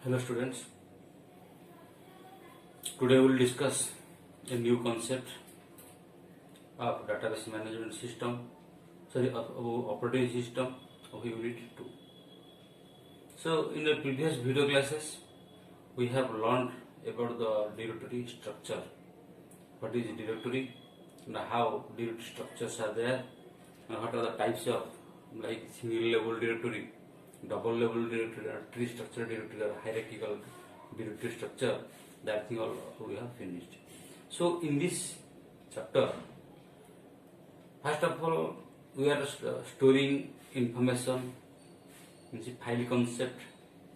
Hello students, today we will discuss a new concept of database management system, of operating system of unit 2. So in the previous video classes, we have learned about the directory structure. What is directory and how directory structures are there, and what are the types of like single level directory, double level directory, or tree structure directory, or hierarchical directory structure. That thing all we have finished. So in this chapter, first of all, we are storing information in the file concept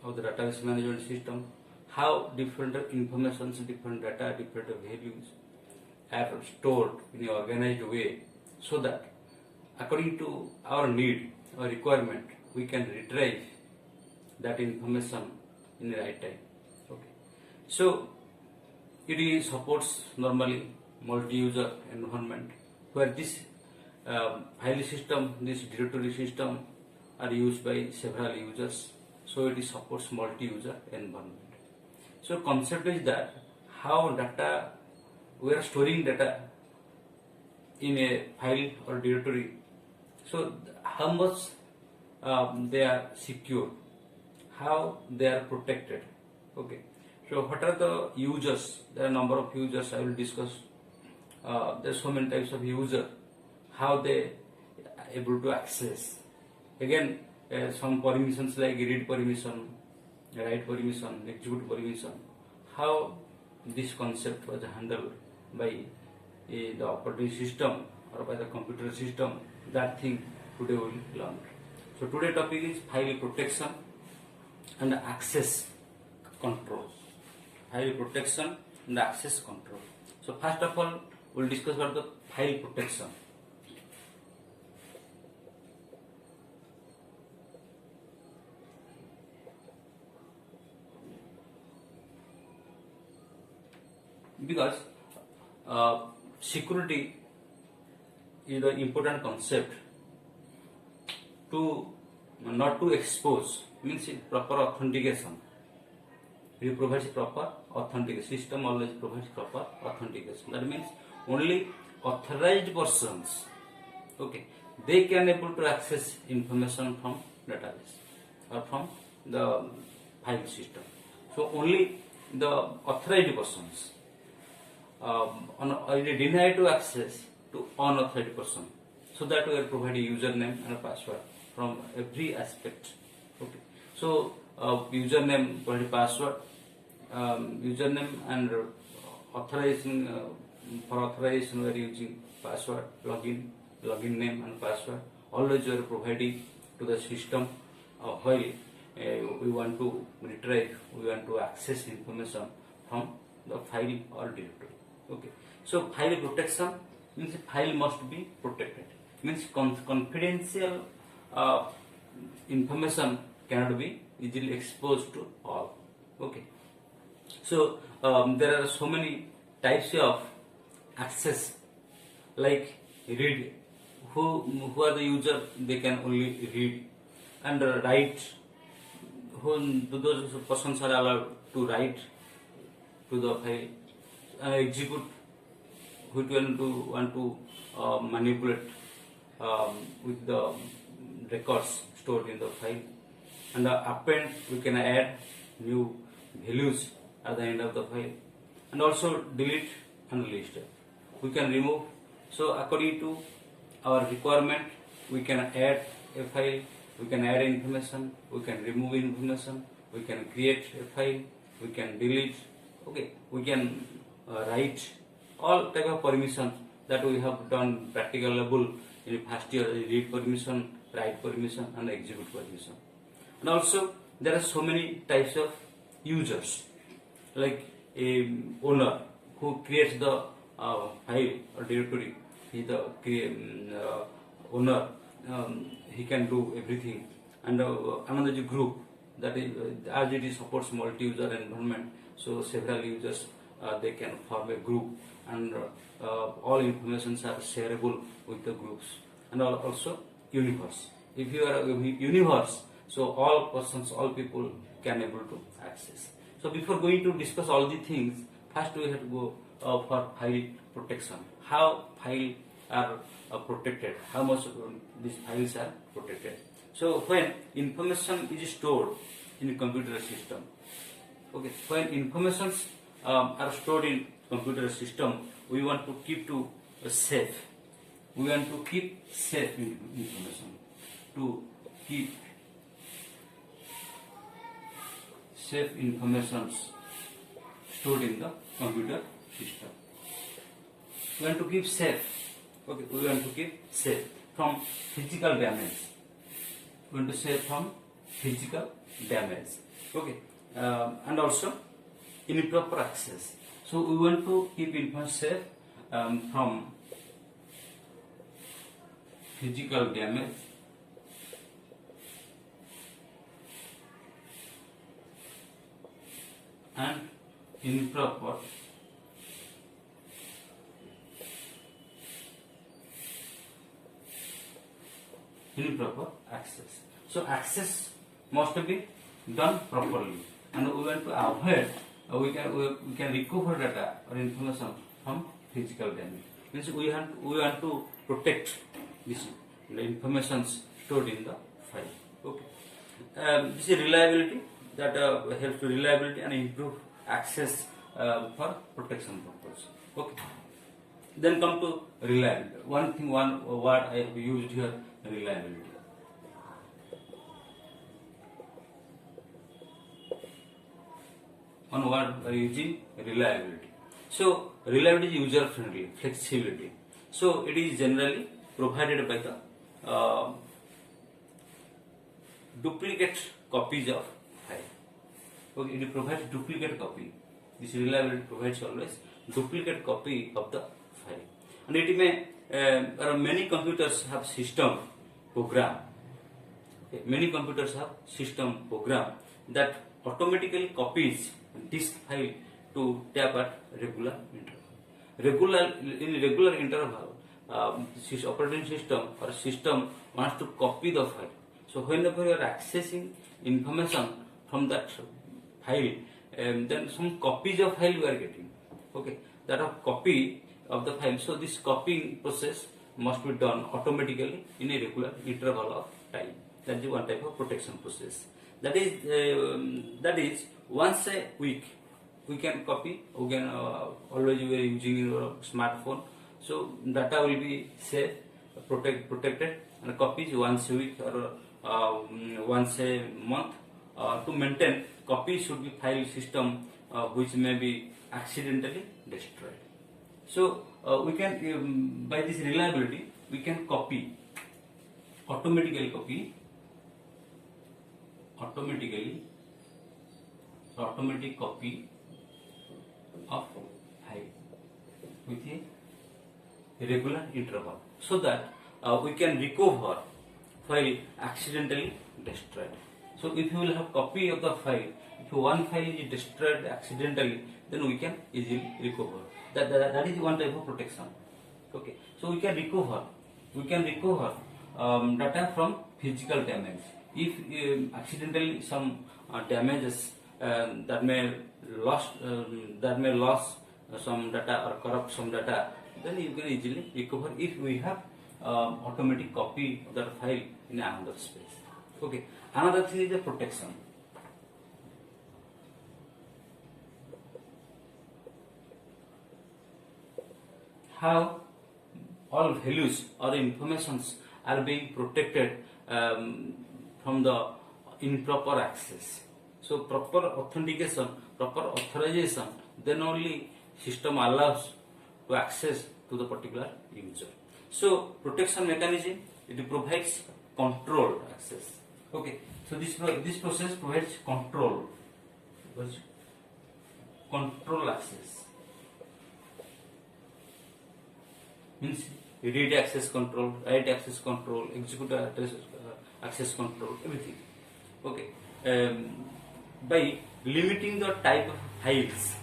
of the database management system, how different informations, different data, different values are stored in an organized way, so that according to our need or requirement, we can retrieve that information in the right time. Okay. So it supports normally multi-user environment where this file system, this directory system are used by several users. So it supports multi-user environment. So concept is that how data, we are storing data in a file or directory. So how much they are secure, how they are protected. Okay. So what are the users? There are a number of users I will discuss. There are so many types of user, how they are able to access. Again, some permissions like read permission, write permission, execute permission. How this concept was handled by the operating system or by the computer system, that thing today we will learn. So today topic is file protection and access control. File protection and access control. So first of all, we will discuss about the file protection. Because security is the important concept. To not to expose means proper authentication. It provides proper authentication. System always provides proper authentication. That means only authorized persons, okay, they can able to access information from database or from the file system. So only the authorized persons deny to access to unauthorized person. So that we are providing username and a password from every aspect. Okay. So username, provide password, username and authorization, for authorization we are using password, login name and password. Always we are providing to the system while we want to retrieve, we want to access information from the file or directory. Okay. So file protection means file must be protected. Means confidential information cannot be easily exposed to all. Okay. So there are so many types of access, like read. Who are the user? They can only read, and write. Who those persons are allowed to write to the file, and execute. Who want to manipulate with the records stored in the file, and append, we can add new values at the end of the file, and also delete and list. We can remove. So according to our requirement, we can add a file, we can add information, we can remove information, we can create a file, we can delete. Okay, we can write. All type of permissions that we have done practical level in first year: read permission, write permission, and execute permission. And also there are so many types of users, like a owner who creates the file or directory. He the owner. He can do everything. And another group, that is as it supports multi-user environment. So several users they can form a group, and all informations are shareable with the groups. And also universe. If you are a universe, So all persons, all people can able to access. So before going to discuss all the things, first we have to go for file protection. How file are protected? How much these files are protected? So when information is stored in a computer system, okay, when informations are stored in computer system, we want to keep to safe. We want to keep safe information. To keep safe information stored in the computer system. We want to keep safe. Okay, we want to keep safe from physical damage. We want to save from physical damage. Okay, and also improper access. So we want to keep information safe from physical damage and improper access. So access must be done properly, and we want to avoid. We can recover data or information from physical damage. Means we want to protect this the information stored in the file. Okay. This is reliability that helps to reliability and improve access for protection purpose. Okay. Then come to reliability. One word I have used here, reliability. One word we are using, reliability. So reliability is user friendly, flexibility. So it is generally provided by the duplicate copies of file. Okay, it provides duplicate copy. This reliability provides always duplicate copy of the file. And it may many computers have system program. Okay, many computers have system program that automatically copies disk file to tab at regular interval. In regular interval, operating system or system wants to copy the file. So whenever you are accessing information from that file, then some copies of file you are getting. Okay, that are copy of the file. So this copying process must be done automatically in a regular interval of time. That is one type of protection process. That is once a week we can copy. We can always we are using your smartphone. So data will be safe, protected, and copies once a week or once a month. To maintain, copy should be file system which may be accidentally destroyed. So we can by this reliability we can copy automatic copy of file with a regular interval, so that we can recover file accidentally destroyed. So if you will have copy of the file, if one file is destroyed accidentally, then we can easily recover. That is one type of protection. Okay, so we can recover data from physical damage. If accidentally some damages that may lose some data or corrupt some data, then you can easily recover if we have automatic copy of that file in another space. Okay, another thing is the protection. How all values or informations are being protected from the improper access. So proper authentication, proper authorization, then only system allows to access to the particular user. So protection mechanism, it provides controlled access. Okay, so this process provides control access. Means read access control, write access control, execute access control, everything. Okay, by limiting the type of files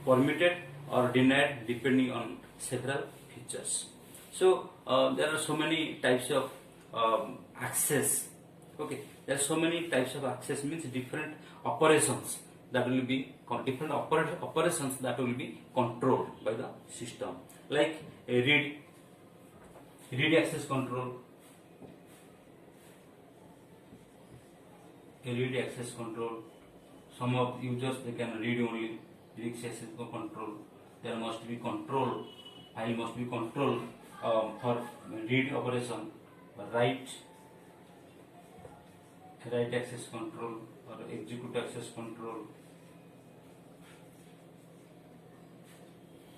permitted or denied depending on several features. So there are so many types of access. Okay, there are so many types of access, means different operations that will be operations that will be controlled by the system, like a read access control, Some of users, they can read only. Read access control. There must be control. File must be controlled for read operation. Write access control or execute access control.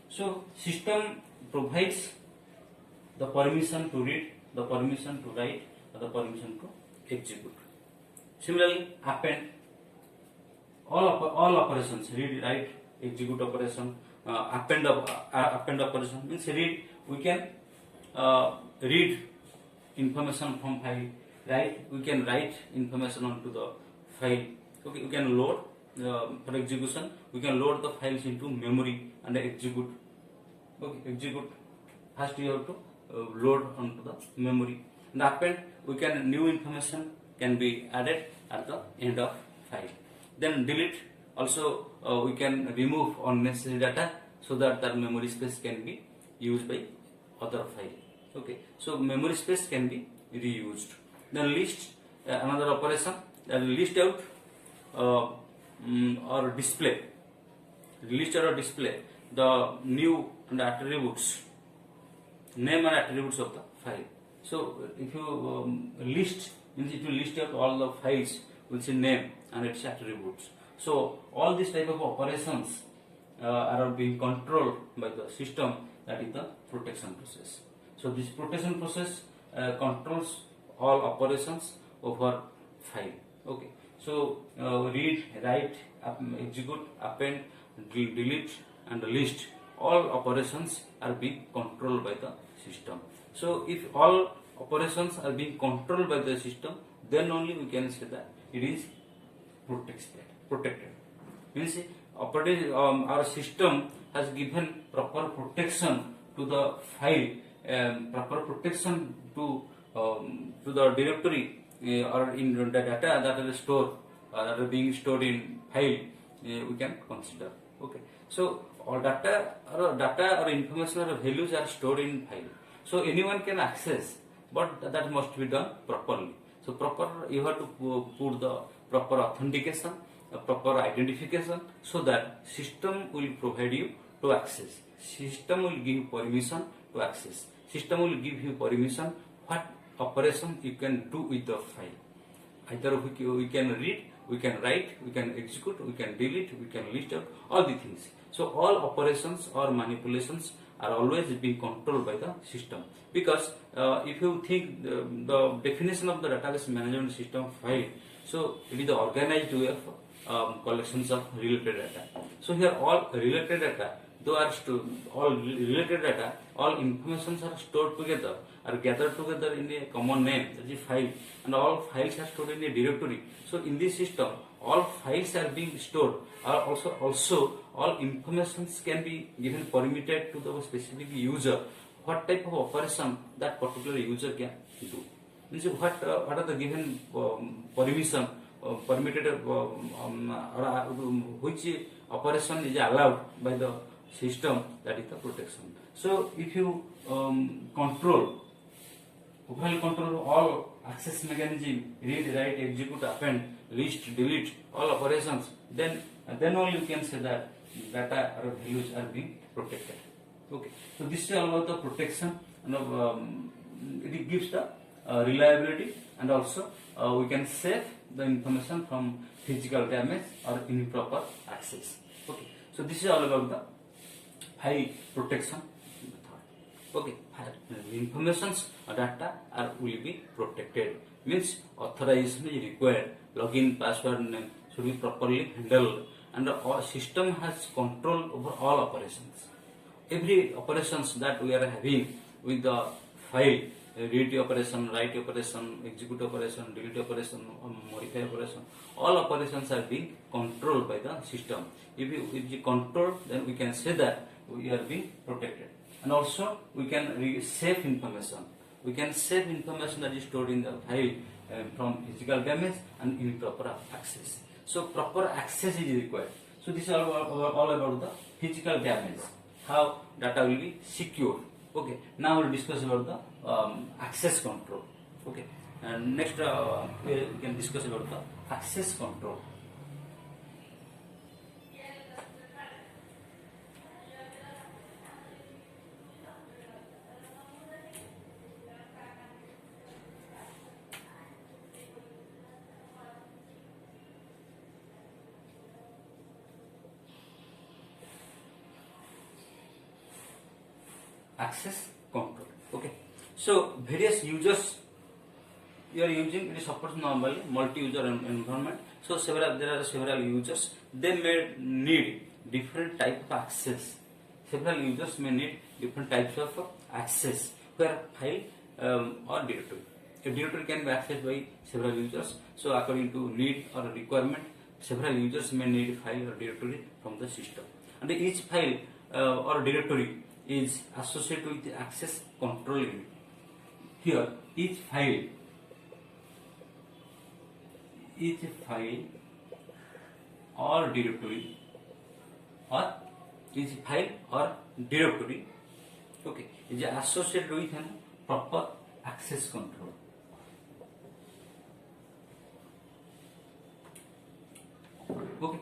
So system provides the permission to read, the permission to write, or the permission to execute. Similarly, append, all operations, read, write, execute operation, append operation means read. We can read information from file. Write, we can write information onto the file. Okay, we can load for execution. We can load the files into memory and execute. Okay, execute. First you have to load onto the memory. And append, we can new information can be added at the end of file. Then delete, also we can remove unnecessary data so that that memory space can be used by other file. Okay, so memory space can be reused. Then list, another operation, list out or display. List or display the new and attributes, name and attributes of the file. So if you list, means it will list out all the files with its name and its attributes. So all these type of operations are being controlled by the system, that is the protection process. So this protection process controls all operations over file. Okay, so read, write, execute, append, delete and list, all operations are being controlled by the system. So if all operations are being controlled by the system, then only we can say that it is protected. Means our system has given proper protection to the file, proper protection to the directory or in the data that are stored, that are being stored in file, we can consider. Okay, so all data or information or values are stored in file. So anyone can access, but that must be done properly. So you have to put the proper authentication, proper identification, so that system will provide you to access. System will give permission to access. System will give you permission what operation you can do with the file. Either we can read, we can write, we can execute, we can delete, we can list out, all the things. So all operations or manipulations are always being controlled by the system. Because if you think the definition of the database management system file, so it is the organized way of collections of related data. So here all related data, all informations are stored together, are gathered together in a common name, that is file, and all files are stored in a directory. So in this system, all files are being stored. Also all informations can be given permitted to the specific user. What type of operation that particular user can do? Means what are the given permission permitted, which operation is allowed by the system, that is the protection. So if you control all access mechanism, read, write, execute, append, list, delete, all operations, then only you can say that data or values are being protected. Okay, so this is all about the protection, and it gives the reliability, and also we can save the information from physical damage or improper access. Okay, so this is all about the file protection method. Okay, informations or data will be protected. Means authorization is required, login, password, name should be properly handled, and the system has control over all operations. Every operations that we are having with the file, read operation, write operation, execute operation, delete operation, modify operation, all operations are being controlled by the system. If you control, then we can say that we are being protected. And also we can save information. we can save information that is stored in the file from physical damage and improper access. So proper access is required. So this is all about the physical damage, how data will be secure. Okay, now we'll discuss about the access control. Okay, and next we can discuss about the access control. Access control. Okay, so various users you are using, it is suppose normally multi-user environment. So there are several users. They may need different type of access. Several users may need different types of access per file or directory. A directory can be accessed by several users. So according to need or requirement, several users may need file or directory from the system. And each file or directory is associated with the access control unit. Here, each file or directory okay, is associated with an proper access control. Okay,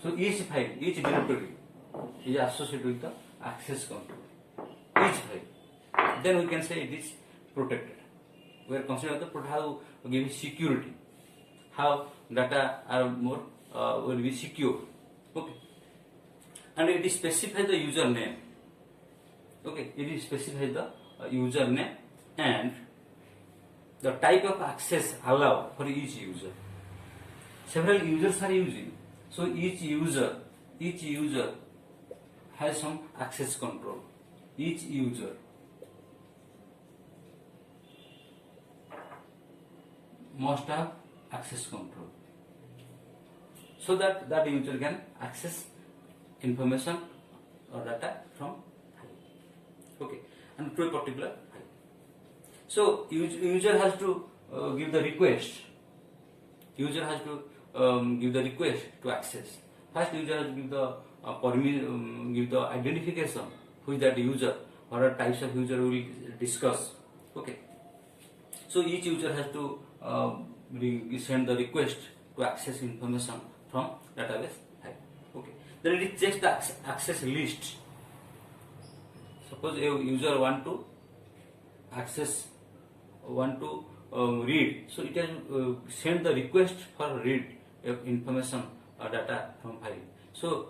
so each directory is associated with the access control. Each file. Then we can say it is protected. We are considering how giving security, how data are more will be secure. Okay, and it is specifies the username. Okay, it is specifies the username and the type of access allowed for each user. Several users are using, so each user has some access control. Each user must have access control so that that user can access information or data from file. Okay, and to a particular file. So user has to give the request. User has to give the request to access. First, user has to give the give the identification who is that user, what are types of user we will discuss. Okay, so each user has to send the request to access information from database file. Okay, then it checks the access list. Suppose a user want to access, read, so it has send the request for read information or data from file. So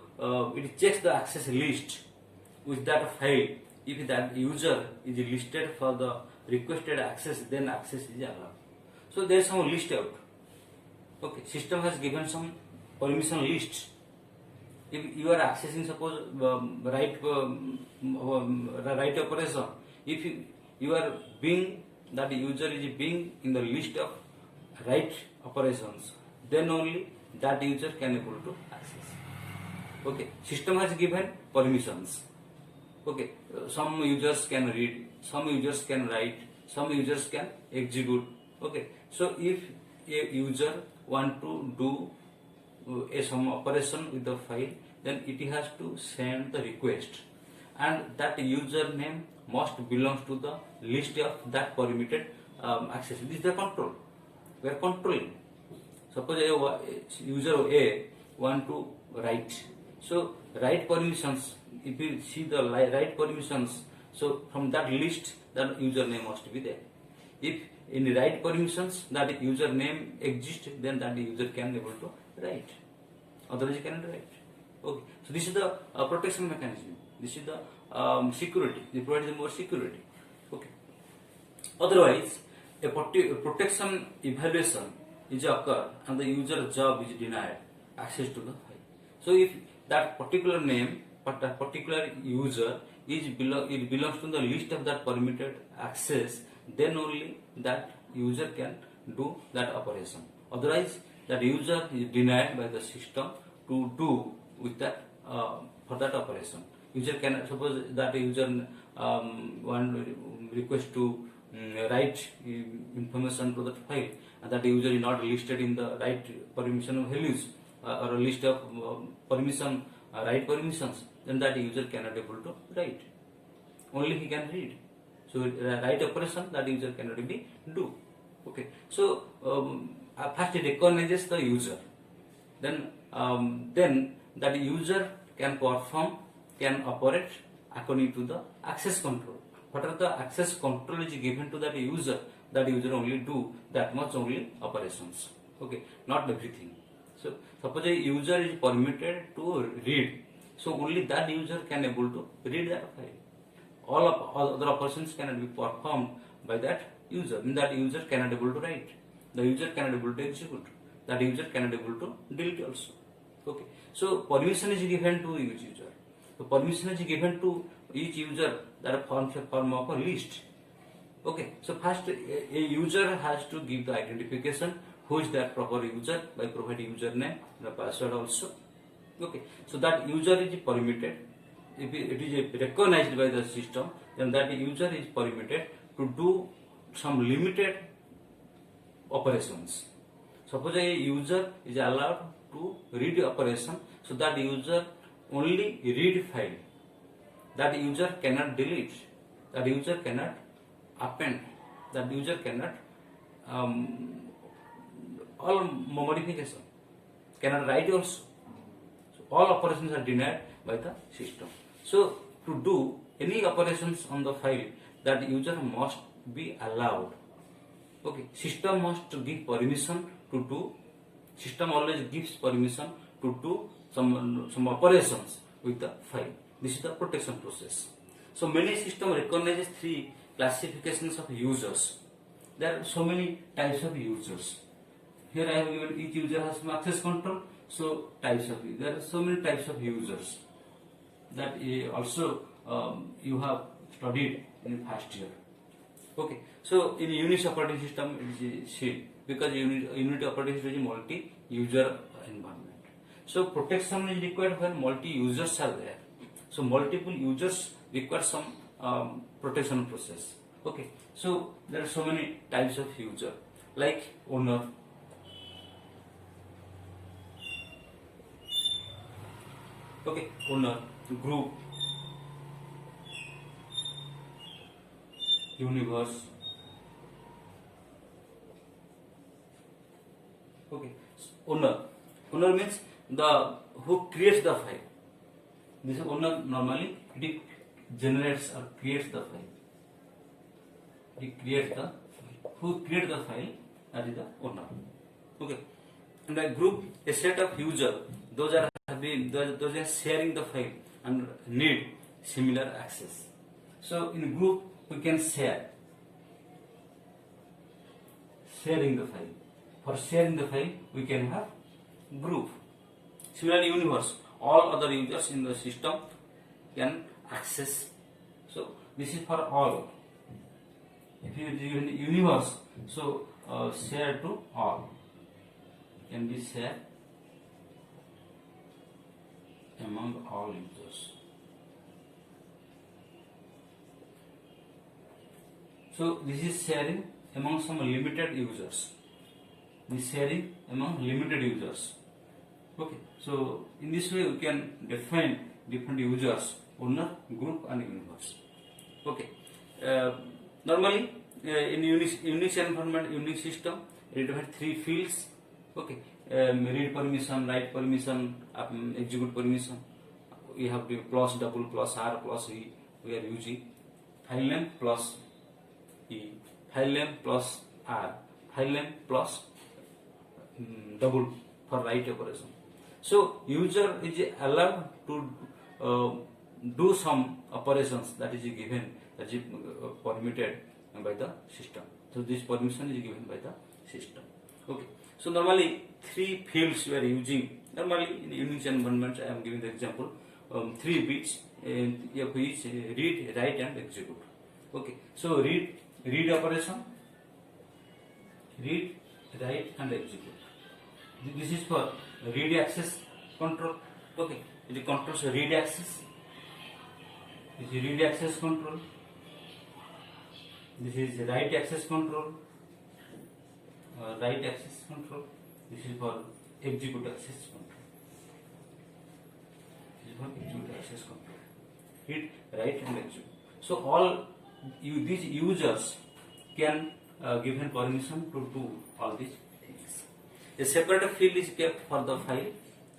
it checks the access list with that file. If that user is listed for the requested access, then access is allowed. So there is some list out. Okay, system has given some permission list. If you are accessing, suppose write operation, if you are being, that user is being in the list of write operations, then only that user can able to access. Okay, system has given permissions. Okay, some users can read, some users can write, some users can execute. Okay, so if a user want to do some operation with the file, then it has to send the request, and that username must belongs to the list of that permitted access. This is the control. We are controlling. Suppose user A want to write, so write permissions. If you see the write permissions, so from that list that username must be there. If in write permissions that username exists, then that user can be able to write. Otherwise, you cannot write. Okay. So this is the protection mechanism. This is the security. They provide more security. Okay. Otherwise, a protection evaluation is occur and the user job is denied access to the file. So if that particular name, but that particular user it belongs to the list of that permitted access, then only that user can do that operation. Otherwise, that user is denied by the system to do with that for that operation. User can, suppose that user one request to write information to that file, and that user is not listed in the right permission values or a list of permission write permissions, then that user cannot able to write. Only he can read. So write operation that user cannot be do. Okay. So first it recognizes the user. Then that user can operate according to the access control. Whatever the access control is given to that user only do that much only operations. Okay, not everything. So suppose a user is permitted to read, so only that user can able to read that file. All other operations cannot be performed by that user. That user cannot able to write. The user cannot able to execute. That user cannot able to delete also. Okay. So permission is given to each user. So permission is given to each user that forms a form of a list. Okay. So first a user has to give the identification who is that proper user by providing username and the password also. Okay. So that user is permitted. If it is recognized by the system, then that user is permitted to do some limited operations. Suppose a user is allowed to read operation, so that user only read file. That user cannot delete. That user cannot append. That user cannot all modification. Cannot write also. So all operations are denied by the system. So to do any operations on the file, that user must be allowed. Okay, system must give permission to do. System always gives permission to do some operations with the file. This is the protection process. So many systems recognizes three classifications of users. There are so many types of users. Here I have given each user has some access control. So types of there are so many types of users that also you have studied in first year. Okay, so in Unix operating system it is C, because Unix operating system is multi-user environment. So protection is required when multi-users are there. So multiple users require some protection process. Okay, so there are so many types of user like owner. Okay, owner, group, universe. Okay, owner. Owner means the who creates the file. This owner normally it generates or creates the file. It creates the who creates the file, that is the owner. Okay, and a group, a set of user, those are sharing the file and need similar access. So in group we can sharing the file. For sharing the file we can have group. Similarly universe, all other users in the system can access. So this is for all. If you give universe, so share to all can be shared among all users. So this is sharing among some limited users. This sharing among limited users. Okay. So in this way we can define different users: owner, group, and universe. Okay. Normally in Unix environment, Unix system, it has three fields. Okay. Read permission, write permission, execute permission. We have the plus, double, plus R, plus E. We are using file name plus E, file name plus R, file name plus double for write operation. So user is allowed to do some operations that is given, that is permitted by the system. So this permission is given by the system. Okay. So normally three fields we are using. Normally in Unix environment, I am giving the example. 3 bits, which read, write, and execute. Okay. So read operation, read, write, and execute. This is for read access control. Okay. It controls read access. This is read access control. This is write access control. Write access control. This is for execute access control. This is for execute access control. Read, write, and execute. So all these users can given permission to do all these things. A separate field is kept for the file.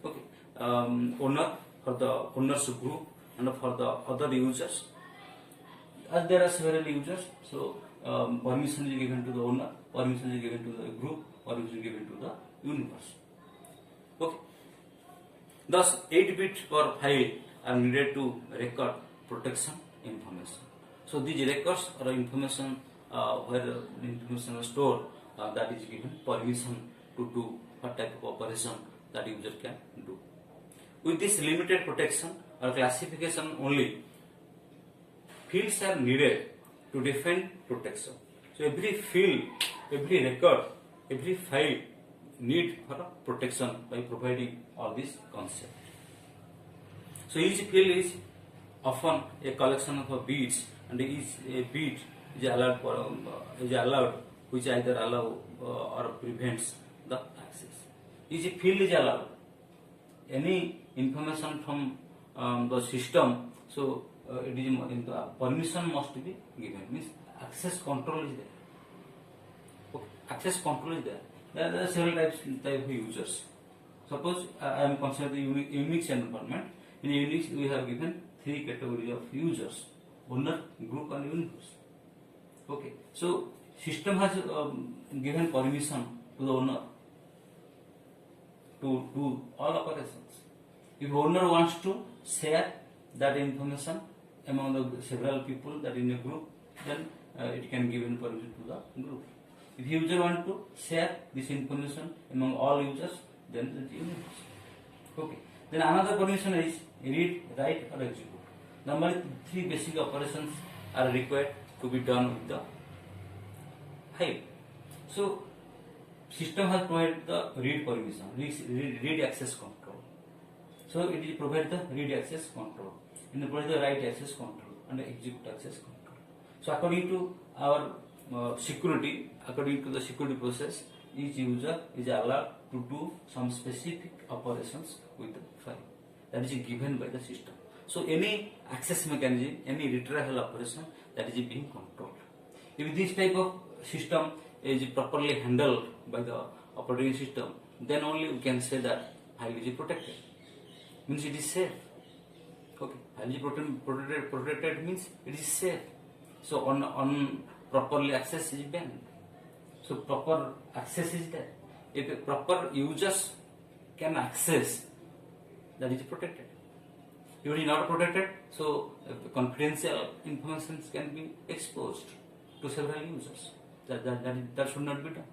Okay, owner for the owner's group and for the other users. As there are several users, so permission is given to the owner, permission is given to the group, permission is given to the universe. Okay. Thus, 8 bits per file are needed to record protection information. So these records or information where information is stored, that is given permission to do what type of operation that user can do. With this limited protection or classification only, fields are needed to defend protection. So every field, every record, every file need for protection by providing all these concepts. So each field is often a collection of bits, and each bit is allowed which either allow or prevents the access. Each field is allowed. Any information from the system, so it is permission must be given. Means access control is there. Okay. Access control is there. There are several type of users. Suppose I am considering the Unix environment. In Unix we have given 3 categories of users: owner, group, and universe. Okay. So system has given permission to the owner to do all operations. If owner wants to share that information among the several people that in a group, then it can give permission to the group. If user want to share this information among all users, then the universe. Okay. Then another permission is read, write, or execute. Normally 3 basic operations are required to be done with the file. So system has provided the read permission, read access control. So it is provided the read access control, and provided the write access control and the execute access control. So according to our security, according to the security process, each user is allowed to do some specific operations with the file that is given by the system. So any access mechanism, any retrieval operation, that is being controlled. If this type of system is properly handled by the operating system, then only we can say that file is protected. Means it is safe. Okay, file is protected means it is safe. So on properly access is banned. So proper access is there. If a proper users can access, that is protected. If it is not protected, so confidential information can be exposed to several users. That should not be done.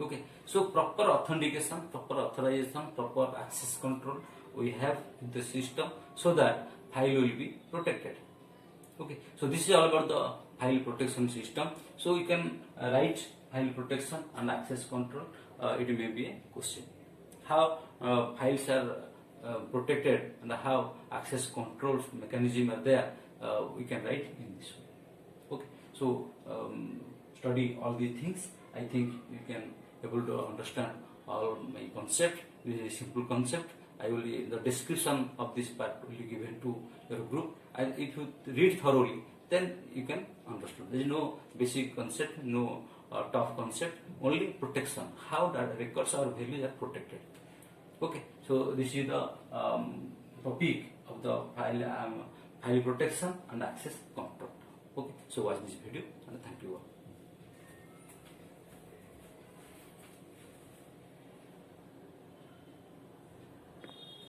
Okay. So proper authentication, proper authorization, proper access control we have in the system, so that file will be protected. Okay. So this is all about the file protection system. So you can write file protection and access control. It may be a question. How files are protected and how access control mechanism are there, we can write in this way. Okay. So study all these things. I think you can able to understand all my concept. This is a simple concept. I will in the description of this part will be given to your group, and if you read thoroughly, then you can understand. There is no basic concept, no tough concept, only protection. How that records or values are protected. Okay, so this is the topic of the file protection and access control. Okay, so watch this video and thank you all.